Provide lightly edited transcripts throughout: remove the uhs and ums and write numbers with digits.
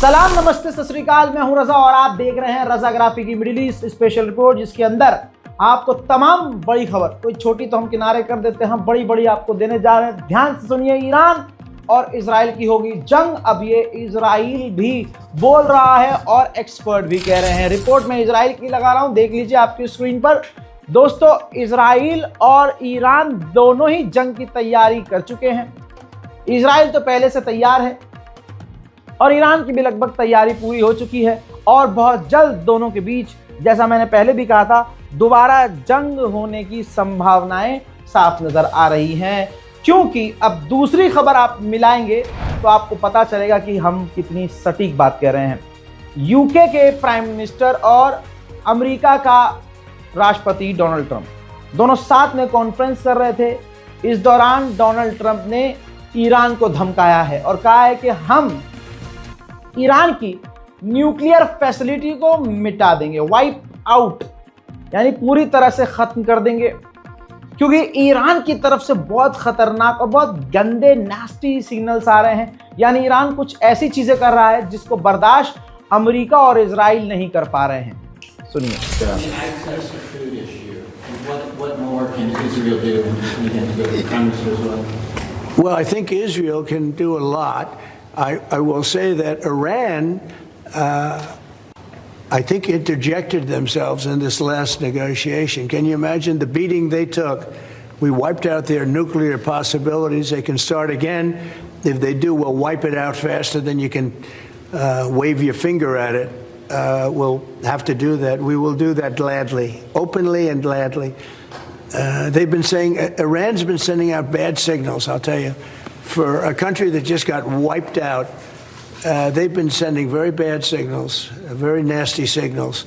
सलाम, नमस्ते, सत श्री अकाल। मैं हूं रजा और आप देख रहे हैं रजाग्राफी की मिडिल ईस्ट स्पेशल रिपोर्ट, जिसके अंदर आपको तमाम बड़ी खबर, कोई छोटी तो हम किनारे कर देते हैं, बड़ी बड़ी आपको देने जा रहे हैं। ध्यान से सुनिए। ईरान और इजराइल की होगी जंग। अब ये इजराइल भी बोल रहा है और एक्सपर्ट भी कह रहे हैं। रिपोर्ट में इजराइल की लगा रहा हूं, देख लीजिए आपकी स्क्रीन पर। दोस्तों, इजराइल और ईरान दोनों ही जंग की तैयारी कर चुके हैं। इजराइल तो पहले से तैयार है और ईरान की भी लगभग तैयारी पूरी हो चुकी है और बहुत जल्द दोनों के बीच, जैसा मैंने पहले भी कहा था, दोबारा जंग होने की संभावनाएं साफ नजर आ रही हैं। क्योंकि अब दूसरी खबर आप मिलाएंगे तो आपको पता चलेगा कि हम कितनी सटीक बात कह रहे हैं। यूके के प्राइम मिनिस्टर और अमेरिका का राष्ट्रपति डोनाल्ड ट्रंप दोनों साथ में कॉन्फ्रेंस कर रहे थे। इस दौरान डोनाल्ड ट्रंप ने ईरान को धमकाया है और कहा है कि हम ईरान की न्यूक्लियर फैसिलिटी को मिटा देंगे, वाइप आउट, यानी पूरी तरह से खत्म कर देंगे। क्योंकि ईरान की तरफ से बहुत खतरनाक और बहुत गंदे नास्टी सिग्नल्स आ रहे हैं। यानी ईरान कुछ ऐसी चीजें कर रहा है जिसको बर्दाश्त अमेरिका और इजराइल नहीं कर पा रहे हैं। सुनिए। Well, I think Israel can do a lot. I will say that Iran, I think, interjected themselves in this last negotiation. Can you imagine the beating they took? We wiped out their nuclear possibilities. They can start again. If they do, we'll wipe it out faster than you can wave your finger at it. We'll have to do that. We will do that gladly, openly and gladly. They've been saying, Iran's been sending out bad signals, I'll tell you. For a country that just got wiped out, they've been sending very bad signals, very nasty signals,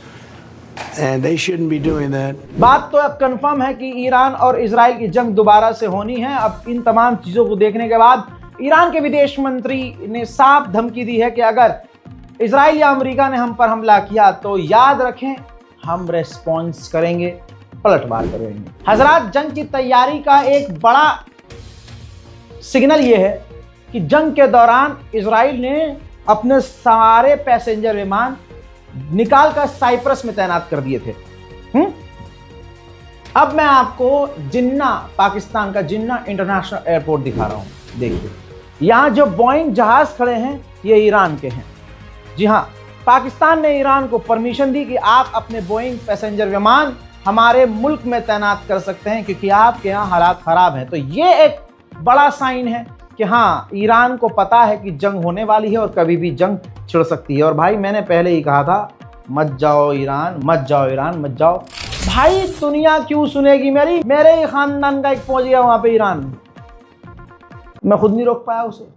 and they shouldn't be doing that. बात तो अब confirm है कि Iran और Israel की जंग दोबारा से होनी है। अब इन तमाम चीज़ों को देखने के बाद ईरान के विदेश मंत्री ने साफ धमकी दी है कि अगर इजराइल या अमेरिका ने हम पर हमला किया तो याद रखें, हम रेस्पॉन्स करेंगे, पलटवार करेंगे। हजरात, जंग की तैयारी का एक बड़ा सिग्नल ये है कि जंग के दौरान इजराइल ने अपने सारे पैसेंजर विमान निकालकर साइप्रस में तैनात कर दिए थे। अब मैं आपको जिन्ना, पाकिस्तान का जिन्ना इंटरनेशनल एयरपोर्ट दिखा रहा हूं। देखिए, यहां जो बोइंग जहाज खड़े हैं ये ईरान के हैं। जी हां, पाकिस्तान ने ईरान को परमिशन दी कि आप अपने बोइंग पैसेंजर विमान हमारे मुल्क में तैनात कर सकते हैं क्योंकि आपके यहाँ हालात खराब हैं। तो ये एक बड़ा साइन है कि हाँ, ईरान को पता है कि जंग होने वाली है और कभी भी जंग छिड़ सकती है। और भाई, मैंने पहले ही कहा था, मत जाओ ईरान, मत जाओ ईरान, मत जाओ। भाई, दुनिया क्यों सुनेगी मेरी? मेरे ही खानदान का एक पहुंच गया वहां पे ईरान, मैं खुद नहीं रोक पाया उसे।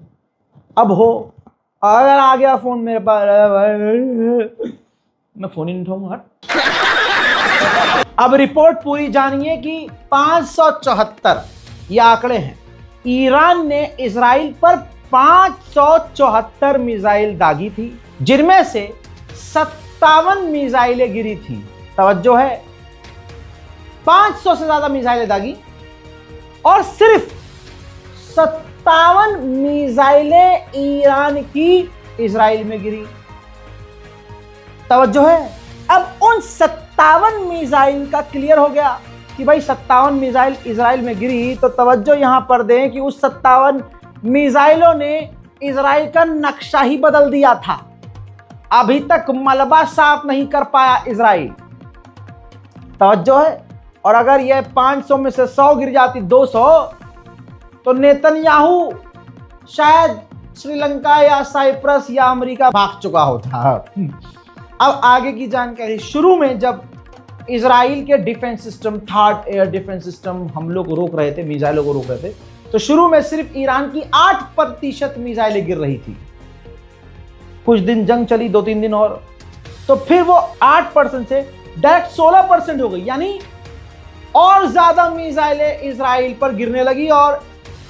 अब हो, अगर आ गया फोन मेरे पास, मैं फोन ही नहीं उठाऊंगा। हट। अब रिपोर्ट पूरी जानिए कि 574 ये आंकड़े हैं। ईरान ने इजराइल पर 574 मिसाइल दागी थी, जिनमें से 57 मिसाइलें गिरी थी। तवज्जो है, 500 से ज्यादा मिसाइलें दागी और सिर्फ 57 मिसाइलें ईरान की इजराइल में गिरी। तवज्जो है। अब उन 57 मिसाइल का क्लियर हो गया कि भाई 57 मिसाइल इजराइल में गिरी, तो तवज्जो यहां पर दें कि उस 57 मिसाइलों ने इजराइल का नक्शा ही बदल दिया था। अभी तक मलबा साफ नहीं कर पाया इजराइल। तवज्जो है। और अगर यह 500 में से 100 गिर जाती, 200, तो नेतन्याहू शायद श्रीलंका या साइप्रस या अमेरिका भाग चुका होता। अब आगे की जानकारी। शुरू में जब इजराइल के defence system, third air defence system हमलों को रोक रहे थे, मिसाइलों को रोक रहे थे, तो शुरू में सिर्फ ईरान की 8% मिसाइलें गिर रही थी। कुछ दिन जंग चली, 2-3 दिन और, तो फिर वो 8% से डायरेक्ट 16% हो गई। यानी और ज्यादा मिसाइलें इजराइल पर गिरने लगी और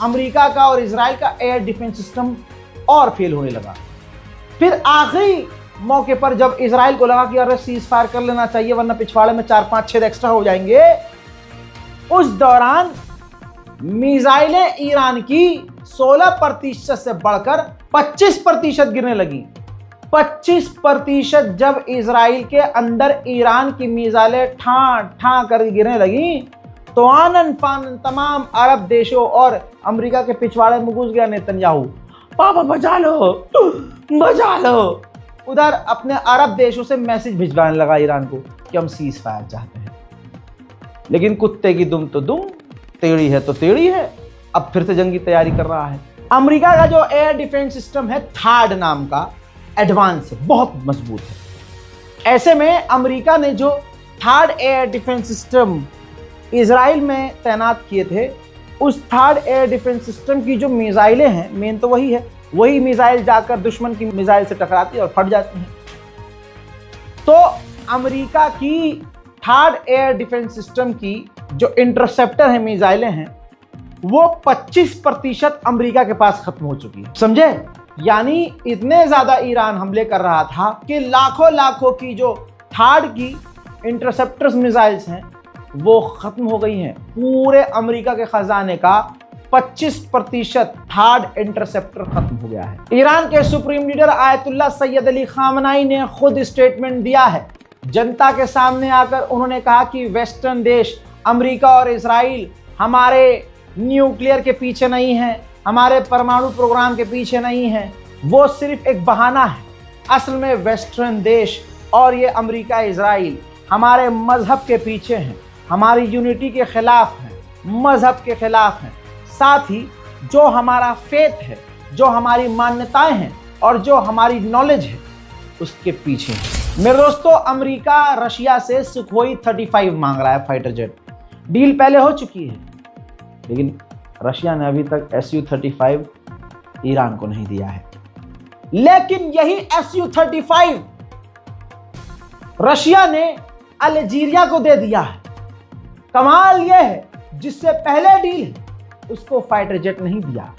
अमेरिका का और इजराइल का एयर डिफेंस सिस्टम और फेल होने लगा। फिर आखिरी मौके पर जब इजराइल को लगा कि अरे सीज फायर कर लेना चाहिए वरना पिछवाड़े में 4-5 छेद एक्स्ट्रा हो जाएंगे, उस दौरान मिसाइलें ईरान की 16% से बढ़कर 25% गिरने लगी। 25% जब इजराइल के अंदर ईरान की मिसाइलें ठा ठा कर गिरने लगी तो आनन फानन तमाम अरब देशों और अमेरिका के पिछवाड़े में घुस गया नेतन्याहू। पापा बचा लो, बचा लो। उधर अपने अरब देशों से मैसेज भिजवाने लगा ईरान को कि हम सीज फायर चाहते हैं। लेकिन कुत्ते की दुम तो दुम, टेढ़ी है तो टेढ़ी है। अब फिर से जंगी तैयारी कर रहा है। अमेरिका का जो एयर डिफेंस सिस्टम है थार्ड नाम का, एडवांस है, बहुत मजबूत है। ऐसे में अमेरिका ने जो third air defence system Israel में तैनात किए थे, उस थर्ड एयर डिफेंस सिस्टम की जो मिसाइलें हैं, मेन तो वही है, वही मिसाइल जाकर दुश्मन की मिसाइल से टकराती और फट जाती हैं। तो अमेरिका की थर्ड एयर डिफेंस सिस्टम की जो इंटरसेप्टर है, मिसाइलें हैं, वो 25% अमेरिका के पास खत्म हो चुकी है। समझे? यानी इतने ज्यादा ईरान हमले कर रहा था कि लाखों लाखों की जो थर्ड की इंटरसेप्टर्स मिसाइल्स हैं वो खत्म हो गई हैं। पूरे अमेरिका के खजाने का 25% थर्ड इंटरसेप्टर खत्म हो गया है। ईरान के supreme leader Ayatollah Syed Ali खामनाई ने खुद स्टेटमेंट दिया है। जनता के सामने आकर उन्होंने कहा कि वेस्टर्न देश अमेरिका और इजराइल हमारे न्यूक्लियर के पीछे नहीं है, हमारे परमाणु प्रोग्राम के पीछे नहीं है, वो सिर्फ एक बहाना है। असल में वेस्टर्न देश और ये अमेरिका इजराइल हमारे मजहब के पीछे हैं, हमारी यूनिटी के खिलाफ हैं, मजहब के खिलाफ हैं, साथ ही जो हमारा फेथ है, जो हमारी मान्यताएं हैं और जो हमारी नॉलेज है उसके पीछे हैं। मेरे दोस्तों, अमेरिका रशिया से सुखोई 35 मांग रहा है फाइटर जेट। डील पहले हो चुकी है, लेकिन रशिया ने अभी तक Su-35 ईरान को नहीं दिया है। लेकिन यही Su-35 रशिया ने अल्जीरिया को दे दिया है। कमाल यह है, जिससे पहले डील है उसको फाइटर जेट नहीं दिया,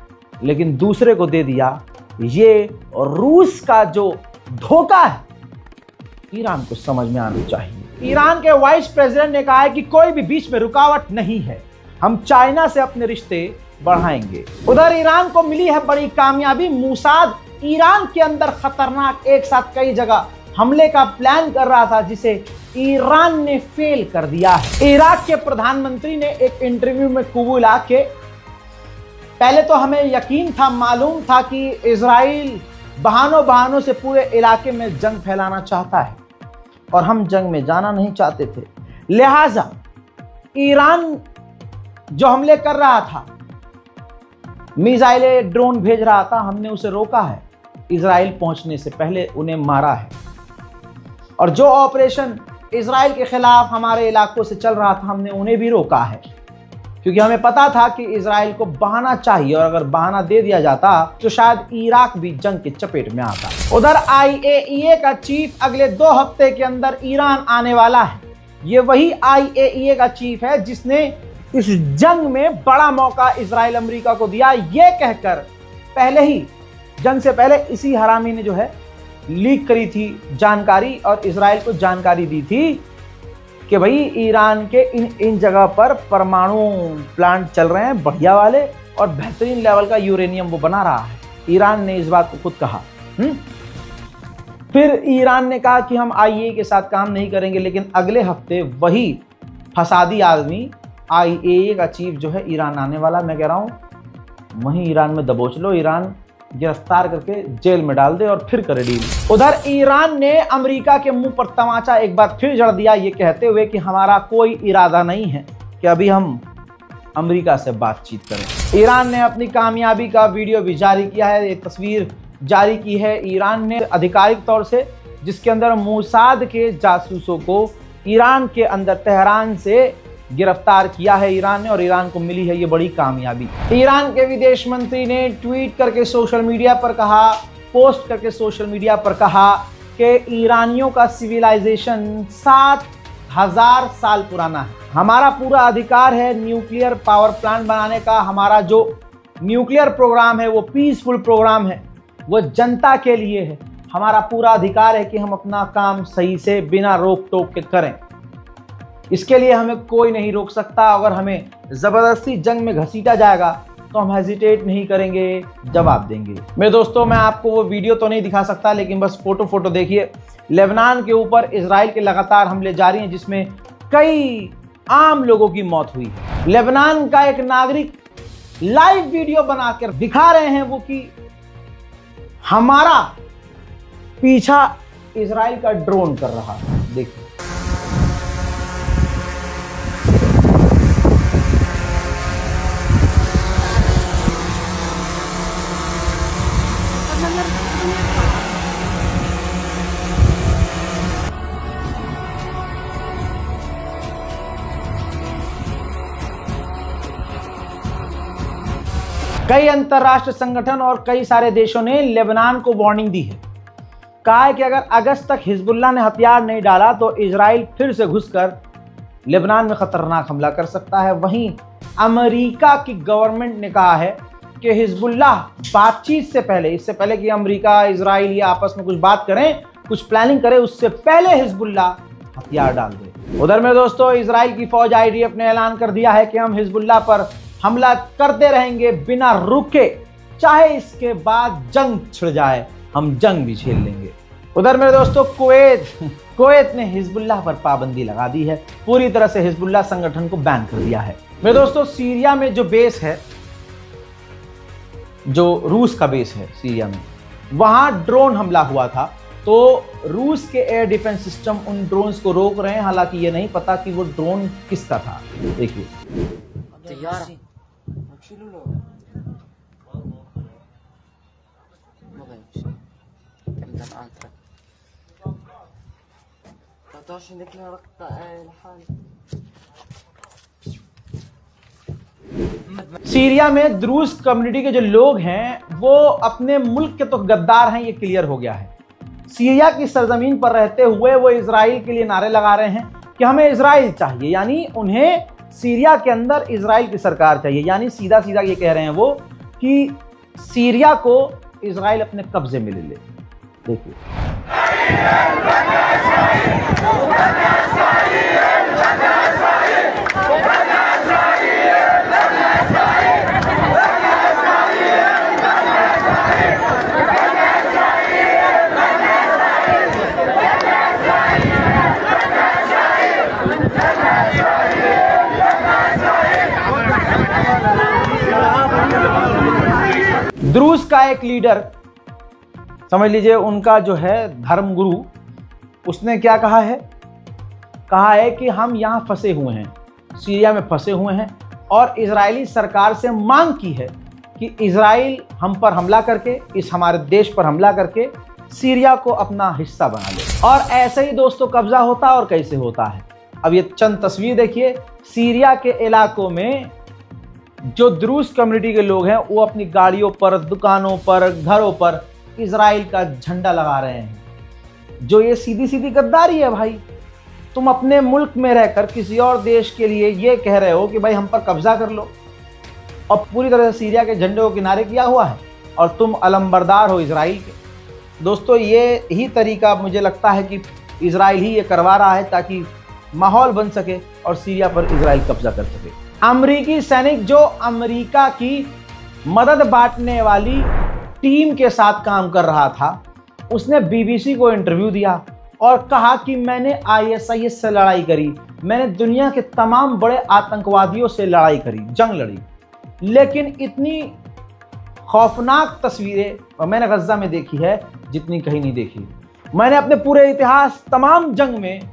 लेकिन दूसरे को दे दिया। ये रूस का जो धोखा है ईरान को समझ में आना चाहिए। ईरान के वाइस प्रेसिडेंट ने कहा है कि कोई भी बीच में रुकावट नहीं है, हम चाइना से अपने रिश्ते बढ़ाएंगे। उधर ईरान को मिली है बड़ी कामयाबी। मूसाद ईरान के अंदर खतरनाक एक साथ कई जगह हमले का प्लान कर रहा था, जिसे ईरान ने फेल कर दिया है। इराक के प्रधानमंत्री ने एक इंटरव्यू में कबूला कि पहले तो हमें यकीन था, मालूम था कि इजराइल बहानों से पूरे इलाके में जंग फैलाना चाहता है और हम जंग में जाना नहीं चाहते थे। लिहाजा ईरान जो हमले कर रहा था, मिसाइलें, ड्रोन भेज रहा था, हमने उसे रोका है। इजराइल पहुंचने से पहले उन्हें मारा है। और जो ऑपरेशन इजराइल के खिलाफ हमारे इलाकों से चल रहा था, हमने उन्हें भी रोका है, क्योंकि हमें पता था कि इजराइल को बहाना चाहिए और अगर बहाना दे दिया जाता तो शायद इराक भी जंग की चपेट में आता। उधर IAEA का चीफ अगले 2 हफ्ते के अंदर ईरान आने वाला है। ये वही IAEA का चीफ है जिसने इस जंग में बड़ा मौका इजराइल अमेरिका को दिया, ये कहकर पहले ही जंग से पहले इसी हरामी ने जो है लीक करी थी जानकारी और इजराइल को जानकारी दी थी कि भाई ईरान के इन जगह पर परमाणु प्लांट चल रहे हैं बढ़िया वाले और बेहतरीन लेवल का यूरेनियम वो बना रहा है। ईरान ने इस बात को खुद कहा। फिर ईरान ने कहा कि हम IAEA के साथ काम नहीं करेंगे, लेकिन अगले हफ्ते वही फसादी आदमी IAEA का चीफ जो है ईरान आने वाला। मैं कह रहा हूं वहीं ईरान में दबोच लो, ईरान गिरफ्तार करके जेल में डाल दे और फिर करे डील। उधर ईरान ने अमेरिका के मुंह पर तमाचा एक बार फिर जड़ दिया, ये कहते हुए कि हमारा कोई इरादा नहीं है कि अभी हम अमेरिका से बातचीत करें। ईरान ने अपनी कामयाबी का वीडियो भी जारी किया है, एक तस्वीर जारी की है ईरान ने आधिकारिक तौर से, जिसके अंदर मूसाद के जासूसों को ईरान के अंदर तेहरान से गिरफ्तार किया है ईरान ने, और ईरान को मिली है ये बड़ी कामयाबी। ईरान के विदेश मंत्री ने ट्वीट करके सोशल मीडिया पर कहा, पोस्ट करके सोशल मीडिया पर कहा कि ईरानियों का सिविलाइजेशन 7,000 साल पुराना है। हमारा पूरा अधिकार है न्यूक्लियर पावर प्लांट बनाने का। हमारा जो न्यूक्लियर प्रोग्राम है वो पीसफुल प्रोग्राम है, वो जनता के लिए है। हमारा पूरा अधिकार है कि हम अपना काम सही से बिना रोक टोक के करें। इसके लिए हमें कोई नहीं रोक सकता। अगर हमें ज़बरदस्ती जंग में घसीटा जाएगा तो हम हेजिटेट नहीं करेंगे, जवाब देंगे। मेरे दोस्तों, मैं आपको वो वीडियो तो नहीं दिखा सकता, लेकिन बस फोटो देखिए। लेबनान के ऊपर इजराइल के लगातार हमले जारी हैं, जिसमें कई आम लोगों की मौत हुई है। लेबनान का एक नागरिक लाइव वीडियो बनाकर दिखा रहे हैं वो कि हमारा पीछा इजराइल का ड्रोन कर रहा है। देखिए, कई अंतरराष्ट्रीय संगठन और कई सारे देशों ने लेबनान को वार्निंग दी है। कहा है कि अगर अगस्त तक हिजबुल्लाह ने हथियार नहीं डाला तो इजराइल फिर से घुसकर लेबनान में खतरनाक हमला कर सकता है। वहीं अमेरिका की गवर्नमेंट ने कहा है कि हिजबुल्लाह बातचीत से पहले, इससे पहले कि अमेरिका इजराइल या आपस में कुछ बात करें, कुछ प्लानिंग करें, उससे पहले हिजबुल्लाह हथियार डाल दे। उधर में दोस्तों, इजराइल की फौज IDF ने ऐलान कर दिया है कि हम हिजबुल्लाह पर हमला करते रहेंगे बिना रुके, चाहे इसके बाद जंग छिड़ जाए, हम जंग भी झेल लेंगे। उधर मेरे दोस्तों, कुवैत ने हिजबुल्लाह पर पाबंदी लगा दी है, पूरी तरह से हिजबुल्लाह संगठन को बैन कर दिया है। मेरे दोस्तों, सीरिया में जो बेस है, जो रूस का बेस है सीरिया में, वहां ड्रोन हमला हुआ था, तो रूस के एयर डिफेंस सिस्टम उन ड्रोन्स को रोक रहे हैं। हालांकि ये नहीं पता कि वो ड्रोन किसका था। देखिए, सीरिया में द्रूज कम्युनिटी के जो लोग हैं वो अपने मुल्क के तो गद्दार हैं, ये क्लियर हो गया है। सीरिया की सरजमीन पर रहते हुए वो इजराइल के लिए नारे लगा रहे हैं कि हमें इजराइल चाहिए, यानी उन्हें सीरिया के अंदर इजराइल की सरकार चाहिए। यानी सीधा सीधा ये कह रहे हैं वो कि सीरिया को इजराइल अपने कब्जे में ले ले। देखिए, द्रूज का एक लीडर, समझ लीजिए उनका जो है धर्मगुरु, उसने क्या कहा है? कहा है कि हम यहाँ फंसे हुए हैं, सीरिया में फंसे हुए हैं, और इजरायली सरकार से मांग की है कि इजराइल हम पर हमला करके, इस हमारे देश पर हमला करके सीरिया को अपना हिस्सा बना ले। और ऐसे ही दोस्तों कब्जा होता और कैसे होता है। अब ये चंद तस्वीर देखिए, सीरिया के इलाकों में जो द्रूज कम्युनिटी के लोग हैं वो अपनी गाड़ियों पर, दुकानों पर, घरों पर इजराइल का झंडा लगा रहे हैं। जो ये सीधी सीधी गद्दारी है भाई। तुम अपने मुल्क में रहकर किसी और देश के लिए ये कह रहे हो कि भाई हम पर कब्जा कर लो, और पूरी तरह से सीरिया के झंडे को किनारे किया हुआ है, और तुम अलंबरदार हो इजराइल के। दोस्तों, ये ही तरीका मुझे लगता है कि इजराइल ही ये करवा रहा है ताकि माहौल बन सके और सीरिया पर इजराइल कब्जा कर सके। अमरीकी सैनिक जो अमेरिका की मदद बांटने वाली टीम के साथ काम कर रहा था, उसने BBC को इंटरव्यू दिया और कहा कि मैंने ISIS से लड़ाई करी, मैंने दुनिया के तमाम बड़े आतंकवादियों से लड़ाई करी, जंग लड़ी, लेकिन इतनी खौफनाक तस्वीरें मैंने गज़ा में देखी है जितनी कहीं नहीं देखी। मैंने अपने पूरे इतिहास तमाम जंग में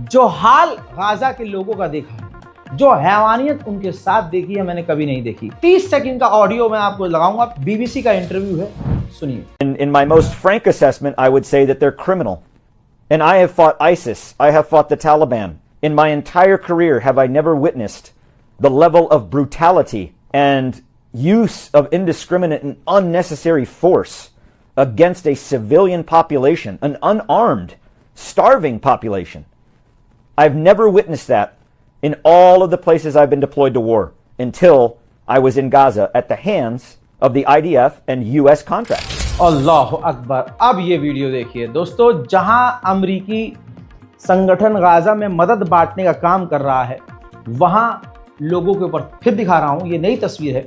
जो हाल गाजा के लोगों का देखा है, जो हैवानियत उनके साथ देखी है, मैंने कभी नहीं देखी। 30 सेकंड का ऑडियो मैं आपको लगाऊंगा, BBC का इंटरव्यू है, सुनिए। In my most frank assessment, I would say that they're criminal. And I have fought ISIS. I have fought the Taliban. In my entire career, have I never witnessed the level of brutality and use of indiscriminate and unnecessary force against a civilian population, an unarmed, starving population. I've never witnessed that in all of the places I've been deployed to war until I was in Gaza at the hands of the IDF and US contractors. अल्लाह अकबर। अब ये video देखिए दोस्तों, जहां अमरीकी संगठन Gaza में मदद बांटने का काम कर रहा है, वहां लोगों के ऊपर, फिर दिखा रहा हूं, ये नई तस्वीर है,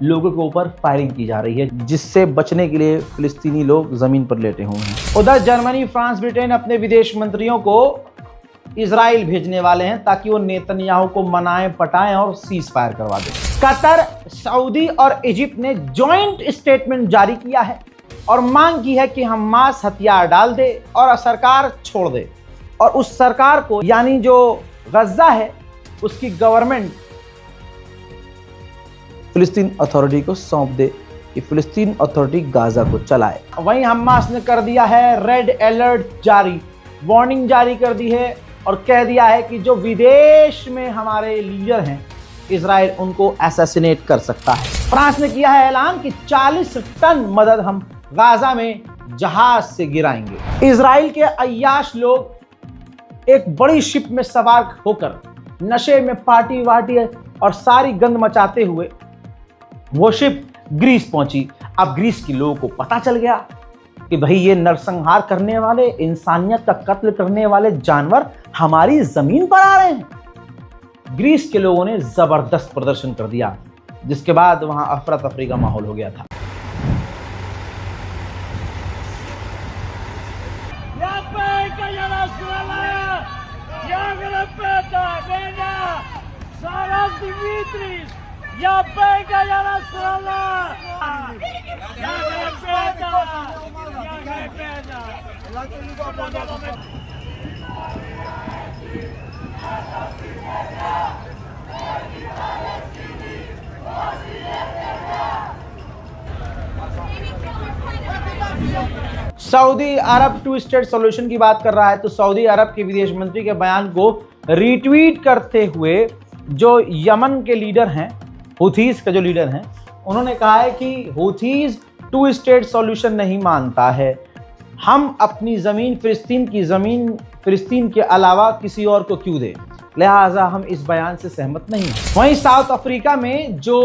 लोगों के ऊपर फायरिंग की जा रही है, जिससे बचने के लिए फिलिस्तीनी लोग जमीन पर लेटे हुए हैं। उधर जर्मनी, फ्रांस, ब्रिटेन अपने विदेश मंत्रियों को इजराइल भेजने वाले हैं ताकि वो नेतन्याहू को मनाएं, पटाएं और सीज फायर करवा दें। कतर, सऊदी और इजिप्ट ने जॉइंट स्टेटमेंट जारी किया है और मांग की है कि हमास हथियार डाल दे और सरकार छोड़ दे, और उस सरकार को यानी जो गजा है उसकी गवर्नमेंट फिलिस्तीन अथॉरिटी को सौंप दे कि फिलिस्तीन अथॉरिटी गाजा को चलाए। वहीं हमास ने कर दिया है रेड अलर्ट जारी, वार्निंग जारी कर दी है और कह दिया है कि जो विदेश में हमारे लीडर हैं इजराइल उनको असैसिनेट कर सकता है। फ्रांस ने किया है ऐलान कि 40 टन मदद हम गाजा में जहाज से गिराएंगे। इजराइल के अय्याश लोग एक बड़ी शिप में सवार होकर नशे में पार्टी वार्टी और सारी गंद मचाते हुए वो शिप ग्रीस पहुंची। अब ग्रीस के लोगों को पता चल गया कि भाई ये नरसंहार करने वाले, इंसानियत का कत्ल करने वाले जानवर हमारी जमीन पर आ रहे हैं। ग्रीस के लोगों ने जबरदस्त प्रदर्शन कर दिया, जिसके बाद वहां अफरा तफरी का माहौल हो गया था। सऊदी अरब टू स्टेट सॉल्यूशन की बात कर रहा है, तो सऊदी अरब के विदेश मंत्री के बयान को रीट्वीट करते हुए जो यमन के लीडर हैं, हुथीज के जो लीडर हैं, उन्होंने कहा है कि हुथीज टू स्टेट सॉल्यूशन नहीं मानता है। हम अपनी जमीन, फिलिस्तीन के अलावा किसी और को क्यों दें, लिहाजा हम इस बयान से सहमत नहीं हैं। वहीं साउथ अफ्रीका में जो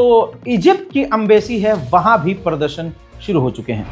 इजिप्ट की एम्बेसी है वहां भी प्रदर्शन शुरू हो चुके हैं।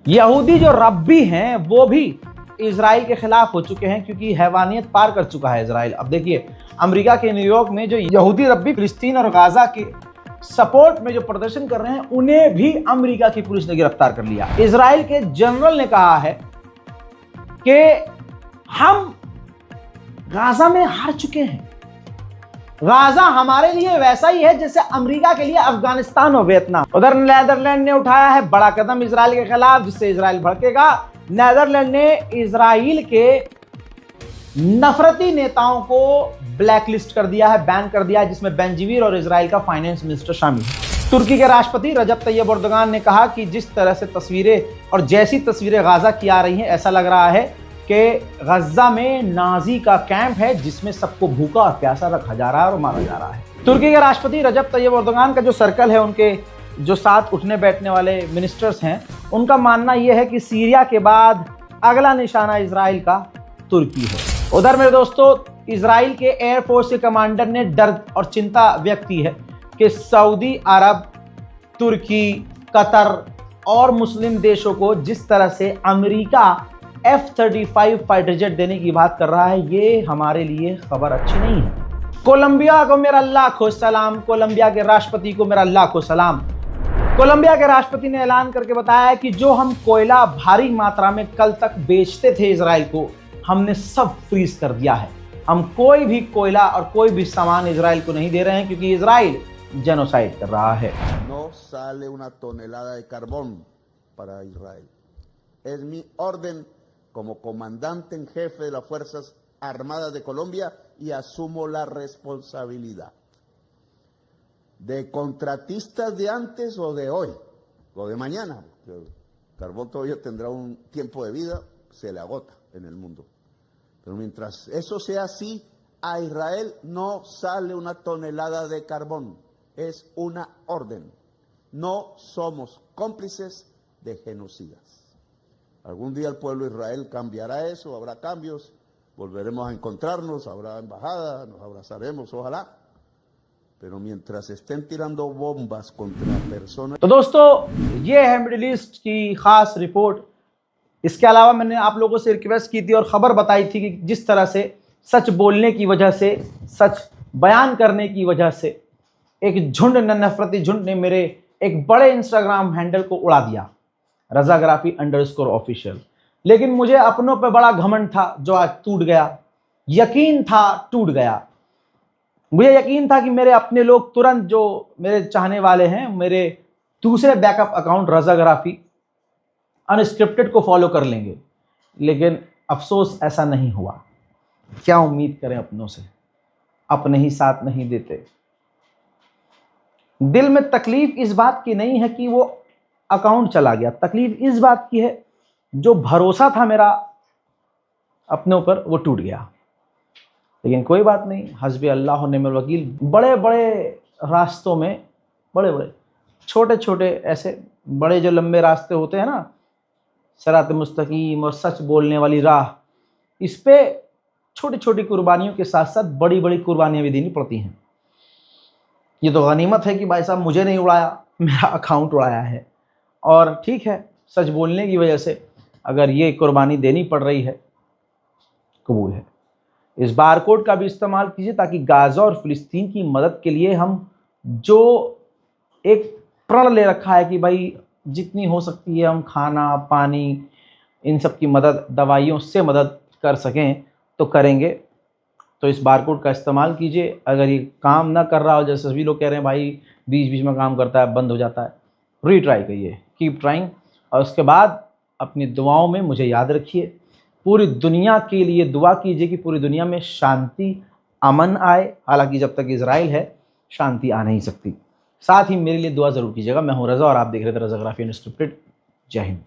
यहूदी जो रब्बी हैं वो भी इजराइल के खिलाफ हो चुके हैं, क्योंकि हैवानियत पार कर चुका है इजराइल। अब देखिए, अमेरिका के न्यूयॉर्क में जो यहूदी रब्बी फिलिस्तीन और गाजा के सपोर्ट में जो प्रदर्शन कर रहे हैं, उन्हें भी अमेरिका की पुलिस ने गिरफ्तार कर लिया। इजराइल के जनरल ने कहा है कि हम गाजा में हार चुके हैं। गाजा हमारे लिए वैसा ही है जैसे अमेरिका के लिए अफगानिस्तान और वियतनाम। उधर नीदरलैंड ने उठाया है बड़ा कदम इजराइल के खिलाफ, जिससे इजराइल भड़केगा। नीदरलैंड ने इजराइल के नफरती नेताओं को ब्लैकलिस्ट कर दिया है, बैन कर दिया है, जिसमें बेंजीवीर और इजराइल का फाइनेंस मिनिस्टर शामिल है। तुर्की के राष्ट्रपति रजब तैयब एर्दोगान ने कहा कि जिस तरह से तस्वीरें और जैसी तस्वीरें गाजा की आ रही हैं, ऐसा लग रहा है कि गजा में नाजी का कैंप है जिसमें सबको भूखा और प्यासा रखा जा रहा है और मारा जा रहा है। तुर्की के राष्ट्रपति रजब तैयब एर्दोगान का जो सर्कल है, उनके जो साथ उठने बैठने वाले मिनिस्टर्स हैं, उनका मानना यह है कि सीरिया के बाद अगला निशाना इजराइल का तुर्की है। उधर मेरे दोस्तों, इजराइल के एयरफोर्स के कमांडर ने डर और चिंता व्यक्त की है कि सऊदी अरब, तुर्की, कतर और मुस्लिम देशों को जिस तरह से अमेरिका F-35 फाइटर जेट देने की बात कर रहा है, ये हमारे लिए खबर अच्छी नहीं है। कोलंबिया को मेरा लाखों सलाम, कोलंबिया के राष्ट्रपति को मेरा लाखों सलाम। कोलंबिया के राष्ट्रपति ने ऐलान करके बताया है कि जो हम कोयला भारी मात्रा में कल तक बेचते थे इजराइल को, हमने सब फ्रीज कर दिया है। हम कोई भी कोयला और कोई भी सामान इजराइल को नहीं दे रहे हैं, क्योंकि इजराइल जेनोसाइड कर रहा है। No sale una tonelada de carbón para Israel. Es mi orden como comandante en jefe de las Fuerzas Armadas de Colombia y asumo la responsabilidad de contratistas de antes o de hoy, o de mañana. El carbón todavía tendrá un tiempo de vida, se le agota en el mundo. Pero mientras eso sea así, a Israel no sale una tonelada de carbón. Es una orden. No somos cómplices de genocidas. Algún día el pueblo de Israel cambiará eso, habrá cambios, volveremos a encontrarnos, habrá embajada, nos abrazaremos, ojalá. Pero mientras estén tirando bombas contra personas... तो दोस्तों ये है middle east की खास report. इसके अलावा मैंने आप लोगों से रिक्वेस्ट की थी और ख़बर बताई थी कि जिस तरह से सच बोलने की वजह से, सच बयान करने की वजह से एक झुंड ने, नफरती झुंड ने मेरे एक बड़े इंस्टाग्राम हैंडल को उड़ा दिया, रज़ाग्राफी_ऑफिशियल। लेकिन मुझे अपनों पे बड़ा घमंड था जो आज टूट गया। यकीन था टूट गया। मुझे यकीन था कि मेरे अपने लोग तुरंत, जो मेरे चाहने वाले हैं, मेरे दूसरे बैकअप अकाउंट रज़ाग्राफी अनस्क्रिप्टेड को फॉलो कर लेंगे। लेकिन अफसोस ऐसा नहीं हुआ। क्या उम्मीद करें अपनों से, अपने ही साथ नहीं देते। दिल में तकलीफ इस बात की नहीं है कि वो अकाउंट चला गया, तकलीफ इस बात की है जो भरोसा था मेरा अपने ऊपर वो टूट गया। लेकिन कोई बात नहीं, हस्बी अल्लाह व निअमल वकील। बड़े बड़े रास्तों में, बड़े बड़े छोटे छोटे ऐसे बड़े जो लंबे रास्ते होते हैं ना, सिरात मुस्तकीम और सच बोलने वाली राह, इस पे छोटी छोटी कुर्बानियों के साथ साथ बड़ी बड़ी कुर्बानियाँ भी देनी पड़ती हैं। ये तो गनीमत है कि भाई साहब मुझे नहीं उड़ाया, मेरा अकाउंट उड़ाया है। और ठीक है, सच बोलने की वजह से अगर ये कुर्बानी देनी पड़ रही है, कबूल है। इस बारकोड का भी इस्तेमाल कीजिए ताकि गाज़ा और फ़िलिस्तीन की मदद के लिए हम जो एक प्रण ले रखा है कि भाई जितनी हो सकती है हम खाना, पानी, इन सब की मदद, दवाइयों से मदद कर सकें तो करेंगे। तो इस बारकोड का इस्तेमाल कीजिए। अगर ये काम ना कर रहा हो, जैसे सभी लोग कह रहे हैं भाई बीच बीच में काम करता है, बंद हो जाता है, रीट्राई करिए, कीप ट्राइंग। और उसके बाद अपनी दुआओं में मुझे याद रखिए। पूरी दुनिया के लिए दुआ कीजिए कि पूरी दुनिया में शांति, अमन आए। हालांकि जब तक इजराइल है शांति आ नहीं सकती। साथ ही मेरे लिए दुआ ज़रूर कीजिएगा। मैं हूं रज़ा और आप देख रहे थे रज़ाग्राफी अनस्क्रिप्टेड। जय हिंद।